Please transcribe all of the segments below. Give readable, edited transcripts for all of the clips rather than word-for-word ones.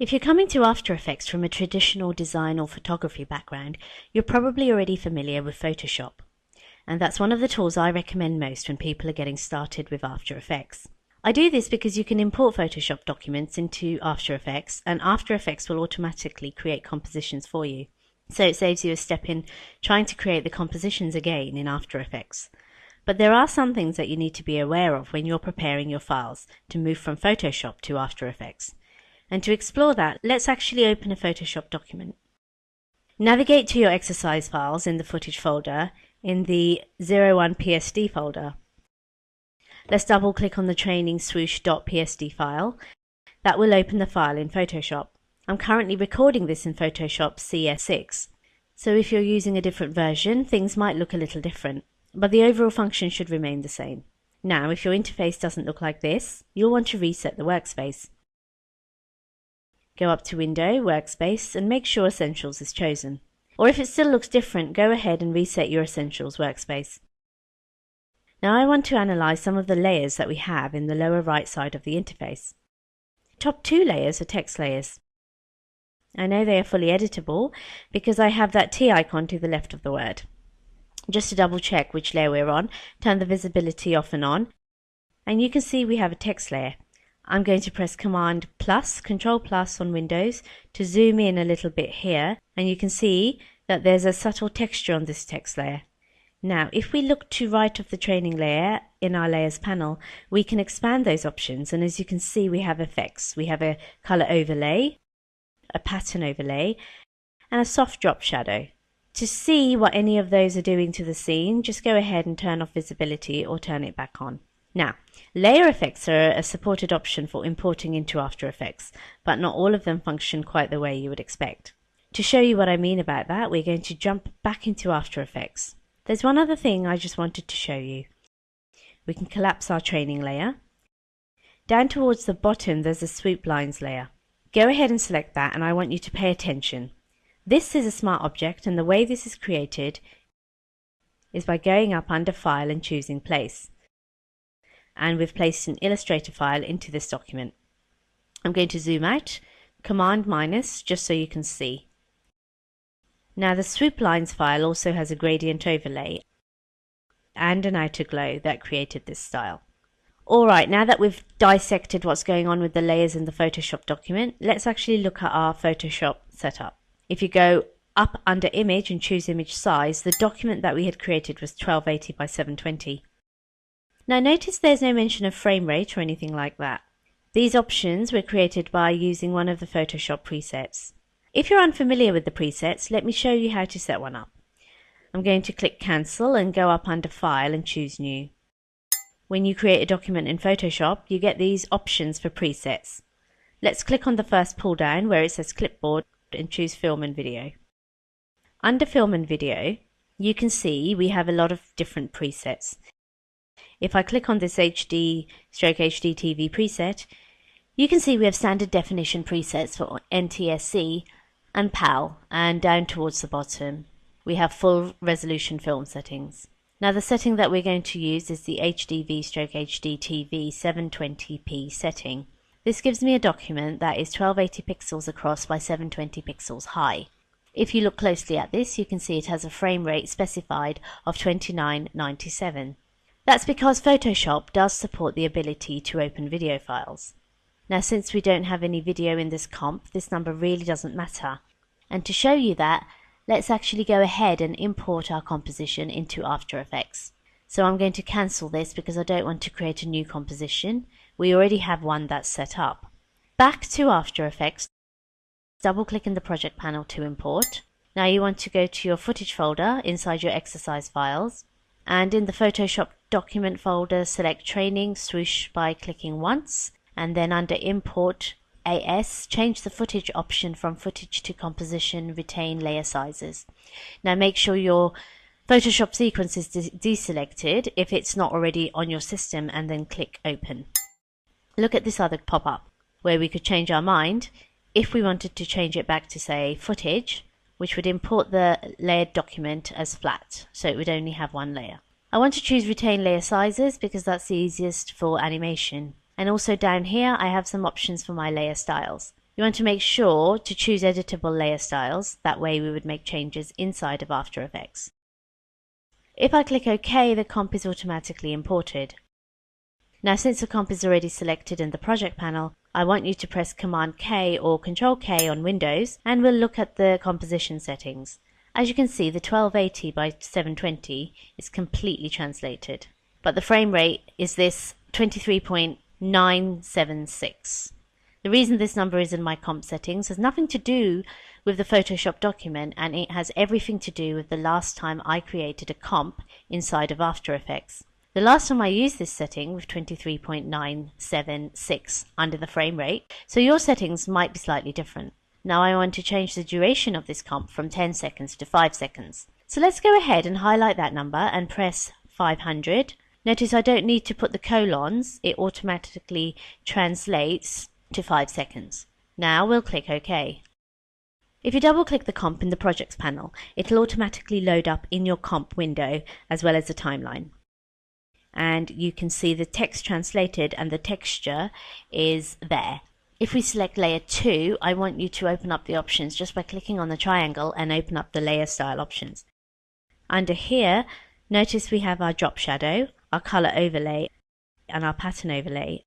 If you're coming to After Effects from a traditional design or photography background, you're probably already familiar with Photoshop. And that's one of the tools I recommend most when people are getting started with After Effects. I do this because you can import Photoshop documents into After Effects, and After Effects will automatically create compositions for you. So it saves you a step in trying to create the compositions again in After Effects. But there are some things that you need to be aware of when you're preparing your files to move from Photoshop to After Effects. And to explore that, let's actually open a Photoshop document. Navigate to your exercise files in the footage folder in the 01 PSD folder. Let's double click on the training swoosh.psd file. That will open the file in Photoshop. I'm currently recording this in Photoshop CS6. So if you're using a different version, things might look a little different, but the overall function should remain the same. Now, if your interface doesn't look like this, you'll want to reset the workspace. Go up to Window, Workspace, and make sure Essentials is chosen. Or if it still looks different, go ahead and reset your Essentials workspace. Now I want to analyze some of the layers that we have in the lower right side of the interface. Top two layers are text layers. I know they are fully editable because I have that T icon to the left of the word. Just to double check which layer we're on, turn the visibility off and on, and you can see we have a text layer. I'm going to press Command plus, Control plus on Windows to zoom in a little bit here, and you can see that there's a subtle texture on this text layer. Now, if we look to right of the training layer in our layers panel, we can expand those options, and as you can see, we have effects. We have a color overlay, a pattern overlay, and a soft drop shadow. To see what any of those are doing to the scene, just go ahead and turn off visibility or turn it back on. Now, layer effects are a supported option for importing into After Effects, but not all of them function quite the way you would expect. To show you what I mean about that, we're going to jump back into After Effects. There's one other thing I just wanted to show you. We can collapse our training layer. Down towards the bottom, there's a swoop lines layer. Go ahead and select that, and I want you to pay attention. This is a smart object, and the way this is created is by going up under File and choosing Place. And we've placed an Illustrator file into this document. I'm going to zoom out, Command minus, just so you can see. Now the swoop lines file also has a gradient overlay and an outer glow that created this style. Alright, now that we've dissected what's going on with the layers in the Photoshop document, let's actually look at our Photoshop setup. If you go up under Image and choose Image Size, the document that we had created was 1280 by 720. Now notice there's no mention of frame rate or anything like that. These options were created by using one of the Photoshop presets. If you're unfamiliar with the presets, let me show you how to set one up. I'm going to click Cancel and go up under File and choose New. When you create a document in Photoshop, you get these options for presets. Let's click on the first pull down where it says Clipboard and choose Film and Video. Under Film and Video, you can see we have a lot of different presets. If I click on this HD/HD TV preset, you can see we have standard definition presets for NTSC and PAL, and down towards the bottom we have full resolution film settings. Now the setting that we're going to use is the HDV/HD TV 720p setting. This gives me a document that is 1280 pixels across by 720 pixels high. If you look closely at this, you can see it has a frame rate specified of 2997. That's because Photoshop does support the ability to open video files. Now since we don't have any video in this comp, this number really doesn't matter. And to show you that, let's actually go ahead and import our composition into After Effects. So I'm going to cancel this because I don't want to create a new composition. We already have one that's set up. Back to After Effects, double click in the project panel to import. Now you want to go to your footage folder inside your exercise files, and in the Photoshop document folder select Training Swoosh by clicking once, and then under Import AS change the footage option from Footage to Composition, retain layer sizes. Now make sure your Photoshop sequence is deselected if it's not already on your system, and then click Open. Look at this other pop-up where we could change our mind if we wanted to change it back to say Footage, which would import the layered document as flat, so it would only have one layer. I want to choose Retain Layer Sizes because that's the easiest for animation. And also down here I have some options for my layer styles. You want to make sure to choose editable layer styles, that way we would make changes inside of After Effects. If I click OK, the comp is automatically imported. Now since the comp is already selected in the project panel, I want you to press Command K or Control K on Windows and we'll look at the composition settings. As you can see, the 1280 by 720 is completely translated, but the frame rate is this 23.976. The reason this number is in my comp settings has nothing to do with the Photoshop document, and it has everything to do with the last time I created a comp inside of After Effects. The last time I used this setting with 23.976 under the frame rate, so your settings might be slightly different. Now I want to change the duration of this comp from 10 seconds to 5 seconds. So let's go ahead and highlight that number and press 500. Notice I don't need to put the colons, it automatically translates to 5 seconds. Now we'll click OK. If you double click the comp in the projects panel, it'll automatically load up in your comp window as well as the timeline. And you can see the text translated and the texture is there. If we select layer 2, I want you to open up the options just by clicking on the triangle and open up the layer style options. Under here, notice we have our drop shadow, our color overlay, and our pattern overlay.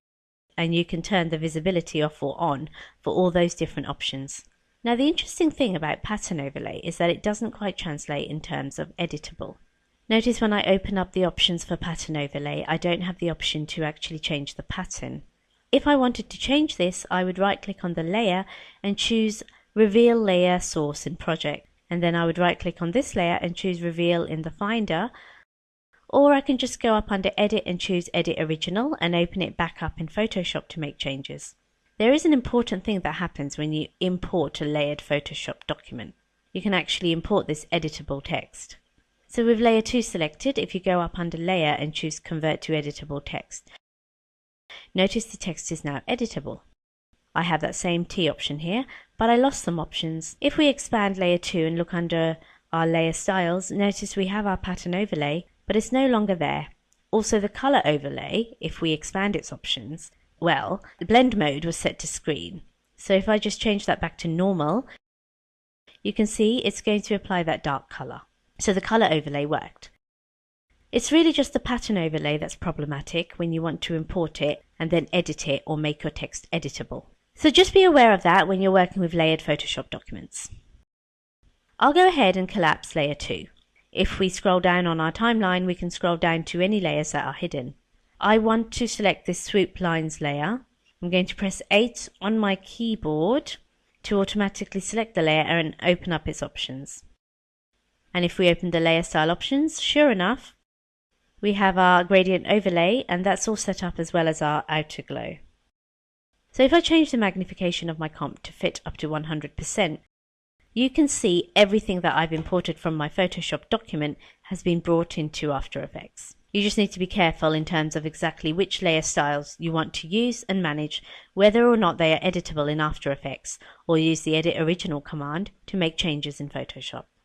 And you can turn the visibility off or on for all those different options. Now the interesting thing about pattern overlay is that it doesn't quite translate in terms of editable. Notice when I open up the options for pattern overlay, I don't have the option to actually change the pattern. If I wanted to change this, I would right click on the layer and choose Reveal Layer Source in Project. And then I would right click on this layer and choose Reveal in the Finder. Or I can just go up under Edit and choose Edit Original and open it back up in Photoshop to make changes. There is an important thing that happens when you import a layered Photoshop document. You can actually import this editable text. So with layer 2 selected, if you go up under Layer and choose Convert to Editable Text, notice the text is now editable. I have that same T option here, but I lost some options. If we expand layer 2 and look under our layer styles, notice we have our pattern overlay, but it's no longer there. Also the color overlay, if we expand its options, well, the blend mode was set to screen. So if I just change that back to normal, you can see it's going to apply that dark color. So the color overlay worked. It's really just the pattern overlay that's problematic when you want to import it and then edit it or make your text editable. So just be aware of that when you're working with layered Photoshop documents. I'll go ahead and collapse layer 2. If we scroll down on our timeline, we can scroll down to any layers that are hidden. I want to select this swoop lines layer. I'm going to press 8 on my keyboard to automatically select the layer and open up its options. And if we open the layer style options, sure enough, we have our gradient overlay, and that's all set up as well as our outer glow. So if I change the magnification of my comp to fit up to 100%, you can see everything that I've imported from my Photoshop document has been brought into After Effects. You just need to be careful in terms of exactly which layer styles you want to use and manage whether or not they are editable in After Effects, or use the Edit Original command to make changes in Photoshop.